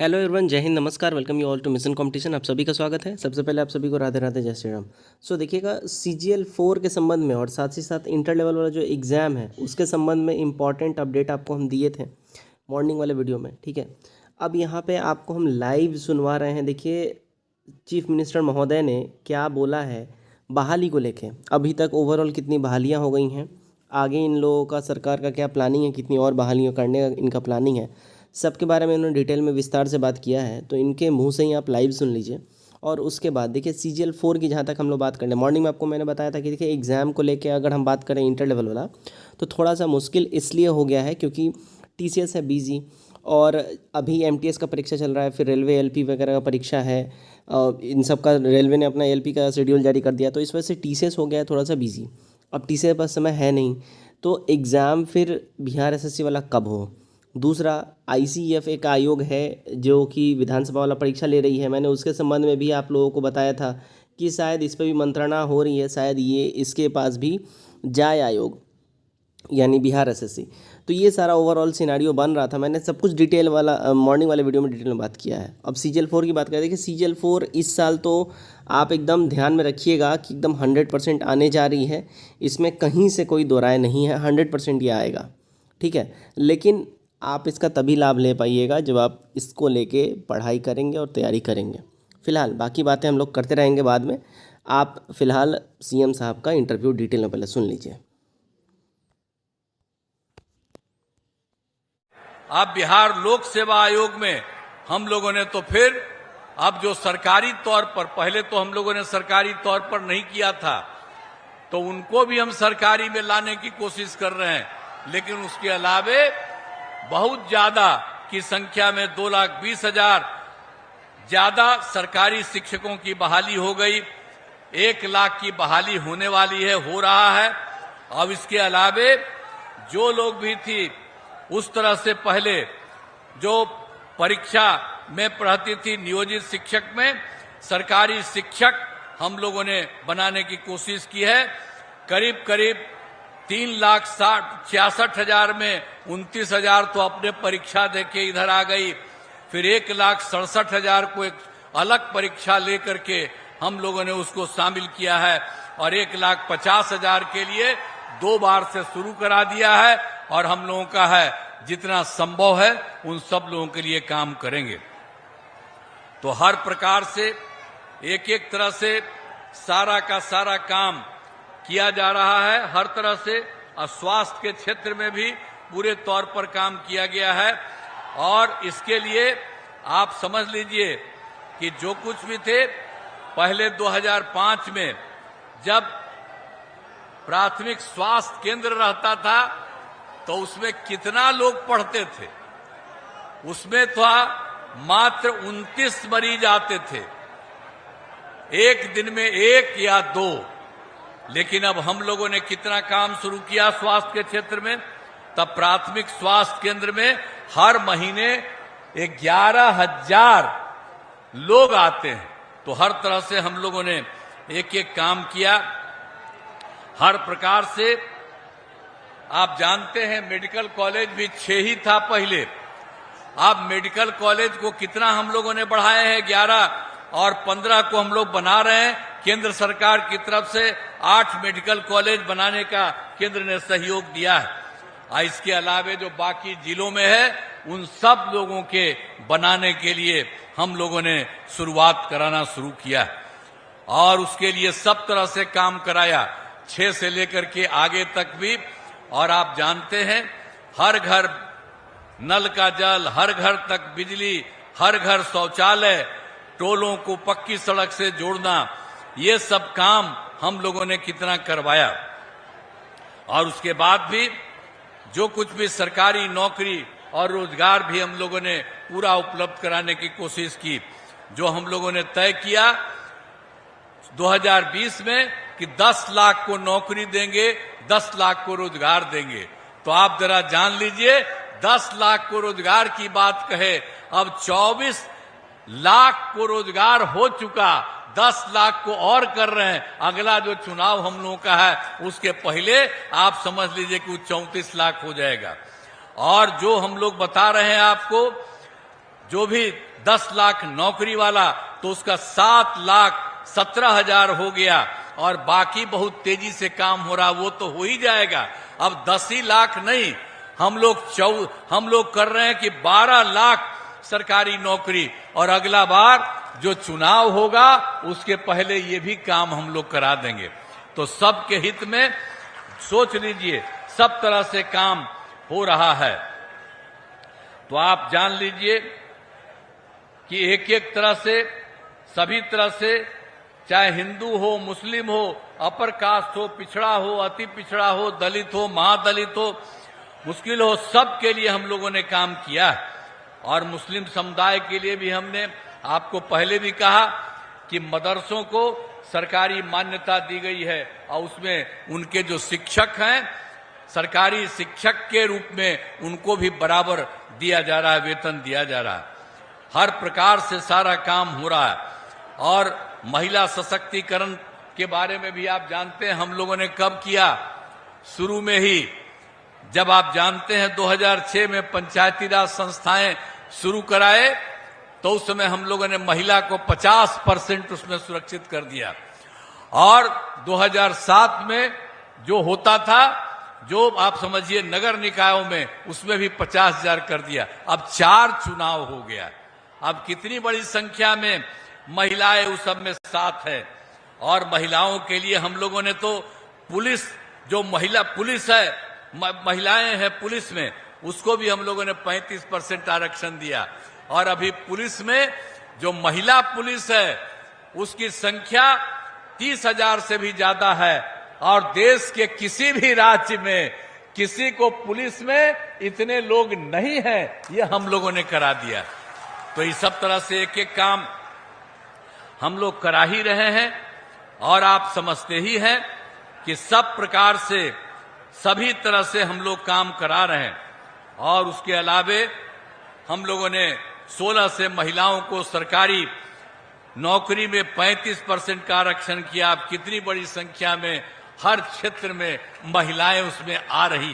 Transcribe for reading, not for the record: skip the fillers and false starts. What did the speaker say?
Hello everyone, जय हिंद, नमस्कार। Welcome you all to Mission Competition. आप सभी का स्वागत है। सबसे पहले आप सभी को राधे राधे, जय श्री राम। देखिएगा, CGL 4 के संबंध में और साथ ही साथ इंटर लेवल वाला जो एग्ज़ाम है उसके संबंध में इम्पॉर्टेंट अपडेट आपको हम दिए थे मॉर्निंग वाले वीडियो में, ठीक है। अब यहाँ पे आपको हम लाइव सुनवा रहे हैं। देखिए, चीफ मिनिस्टर महोदय ने क्या बोला है बहाली को लेके। अभी तक ओवरऑल कितनी बहालियाँ हो गई हैं, आगे इन लोगों का सरकार का क्या प्लानिंग है, कितनी और बहालियाँ करने का इनका प्लानिंग है, सबके बारे में उन्होंने डिटेल में विस्तार से बात किया है। तो इनके मुंह से ही आप लाइव सुन लीजिए। और उसके बाद देखिए, CGL 4 की जहाँ तक हम लोग बात करें, मॉर्निंग में आपको मैंने बताया था कि देखिए एग्ज़ाम को लेके अगर हम बात करें इंटर लेवल वाला, तो थोड़ा सा मुश्किल इसलिए हो गया है क्योंकि TCS है बिजी, और अभी MTS का परीक्षा चल रहा है, फिर रेलवे LP वगैरह का परीक्षा है। इन सब का रेलवे ने अपना LP का शेड्यूल जारी कर दिया, तो इस वजह से TCS हो गया है थोड़ा सा बिजी। अब TCS के पास समय है नहीं, तो एग्ज़ाम फिर बिहार SSC वाला कब हो। दूसरा, ICF एक आयोग है जो कि विधानसभा वाला परीक्षा ले रही है। मैंने उसके संबंध में भी आप लोगों को बताया था कि शायद इस पर भी मंत्रणा हो रही है, शायद ये इसके पास भी जाए आयोग, यानी बिहार SSC। तो ये सारा ओवरऑल सिनारियो बन रहा था। मैंने सब कुछ डिटेल वाला मॉर्निंग वाले वीडियो में डिटेल में बात किया है। अब CGL 4 की बात करें। देखिए, CGL 4 इस साल तो आप एकदम ध्यान में रखिएगा कि एकदम 100% आने जा रही है। इसमें कहीं से कोई दो राय नहीं है, 100% ये आएगा, ठीक है। लेकिन आप इसका तभी लाभ ले पाइएगा जब आप इसको लेके पढ़ाई करेंगे और तैयारी करेंगे। फ़िलहाल बाकी बातें हम लोग करते रहेंगे बाद में। आप फ़िलहाल CM साहब का इंटरव्यू डिटेल में पहले सुन लीजिए। अब बिहार लोक सेवा आयोग में हम लोगों ने तो फिर अब जो सरकारी तौर पर, पहले तो हम लोगों ने सरकारी तौर पर नहीं किया था, तो उनको भी हम सरकारी में लाने की कोशिश कर रहे हैं। लेकिन उसके अलावे बहुत ज्यादा की संख्या में 2,20,000 ज्यादा सरकारी शिक्षकों की बहाली हो गई। 1 लाख की बहाली होने वाली है, हो रहा है। अब इसके अलावे जो लोग भी थी उस तरह से पहले जो परीक्षा में पढ़ती थी नियोजित शिक्षक में, सरकारी शिक्षक हम लोगों ने बनाने की कोशिश की है। करीब करीब 3,66,000 में 29,000 तो अपने परीक्षा देके इधर आ गई। फिर 1,67,000 को एक अलग परीक्षा लेकर के हम लोगों ने उसको शामिल किया है, और 1,50,000 के लिए 2 बार से शुरू करा दिया है। और हम लोगों का है जितना संभव है उन सब लोगों के लिए काम करेंगे। तो हर प्रकार से एक एक तरह से सारा का सारा काम किया जा रहा है, हर तरह से। और स्वास्थ्य के क्षेत्र में भी पूरे तौर पर काम किया गया है। और इसके लिए आप समझ लीजिए कि जो कुछ भी थे पहले 2005 में जब प्राथमिक स्वास्थ्य केंद्र रहता था तो उसमें कितना लोग पढ़ते थे, उसमें तो मात्र 29 मरीज आते थे, एक दिन में 1 या 2। लेकिन अब हम लोगों ने कितना काम शुरू किया स्वास्थ्य के क्षेत्र में। तब प्राथमिक स्वास्थ्य केंद्र में हर महीने 11,000 लोग आते हैं। तो हर तरह से हम लोगों ने एक एक काम किया, हर प्रकार से। आप जानते हैं मेडिकल कॉलेज भी 6 ही था पहले। अब मेडिकल कॉलेज को कितना हम लोगों ने बढ़ाया है, 11 और 15 को हम लोग बना रहे हैं। केंद्र सरकार की तरफ से 8 मेडिकल कॉलेज बनाने का केंद्र ने सहयोग दिया है। और इसके अलावे जो बाकी जिलों में है उन सब लोगों के बनाने के लिए हम लोगों ने शुरुआत कराना शुरू किया है। और उसके लिए सब तरह से काम कराया, 6 से लेकर के आगे तक भी। और आप जानते हैं हर घर नल का जल, हर घर तक बिजली, हर घर शौचालय, टोलों को पक्की सड़क से जोड़ना, ये सब काम हम लोगों ने कितना करवाया। और उसके बाद भी जो कुछ भी सरकारी नौकरी और रोजगार भी हम लोगों ने पूरा उपलब्ध कराने की कोशिश की। जो हम लोगों ने तय किया 2020 में कि 10 लाख को नौकरी देंगे, 10 लाख को रोजगार देंगे। तो आप जरा जान लीजिए, 10 लाख को रोजगार की बात कहे, अब 24 लाख को रोजगार हो चुका, 10 लाख को और कर रहे हैं। अगला जो चुनाव हम लोगों का है उसके पहले आप समझ लीजिए कि वो 34 लाख हो जाएगा। और जो हम लोग बता रहे हैं आपको, जो भी 10 लाख नौकरी वाला तो उसका 7,17,000 हो गया, और बाकी बहुत तेजी से काम हो रहा, वो तो हो ही जाएगा। अब 10 ही लाख नहीं, हम लोग कर रहे हैं कि 12 लाख सरकारी नौकरी, और अगला बार जो चुनाव होगा उसके पहले ये भी काम हम लोग करा देंगे। तो सबके हित में सोच लीजिए, सब तरह से काम हो रहा है। तो आप जान लीजिए कि एक एक तरह से, सभी तरह से, चाहे हिंदू हो, मुस्लिम हो, अपर कास्ट हो, पिछड़ा हो, अति पिछड़ा हो, दलित हो, महादलित हो, मुश्किल हो, सबके लिए हम लोगों ने काम किया है। और मुस्लिम समुदाय के लिए भी हमने आपको पहले भी कहा कि मदरसों को सरकारी मान्यता दी गई है, और उसमें उनके जो शिक्षक हैं, सरकारी शिक्षक के रूप में उनको भी बराबर दिया जा रहा है, वेतन दिया जा रहा है। हर प्रकार से सारा काम हो रहा है। और महिला सशक्तिकरण के बारे में भी आप जानते हैं हम लोगों ने कब किया, शुरू में ही, जब आप जानते हैं 2006 में पंचायती राज संस्थाएं शुरू कराए, तो उस समय हम लोगों ने महिला को 50% उसमें सुरक्षित कर दिया। और 2007 में जो होता था, जो आप समझिए नगर निकायों में, उसमें भी 50,000 कर दिया। अब 4 चुनाव हो गया। अब कितनी बड़ी संख्या में महिलाएं उस सब में साथ है। और महिलाओं के लिए हम लोगों ने तो पुलिस, जो महिला पुलिस है, महिलाएं हैं पुलिस में, उसको भी हम लोगों ने 35% आरक्षण दिया। और अभी पुलिस में जो महिला पुलिस है उसकी संख्या 30,000 से भी ज्यादा है। और देश के किसी भी राज्य में किसी को पुलिस में इतने लोग नहीं हैं, ये हम लोगों ने करा दिया। तो इस सब तरह से एक एक काम हम लोग करा ही रहे हैं। और आप समझते ही हैं कि सब प्रकार से, सभी तरह से हम लोग काम करा रहे हैं। और उसके अलावे हम लोगों ने 16 से महिलाओं को सरकारी नौकरी में 35% का आरक्षण किया। अब कितनी बड़ी संख्या में हर क्षेत्र में महिलाएं उसमें आ रही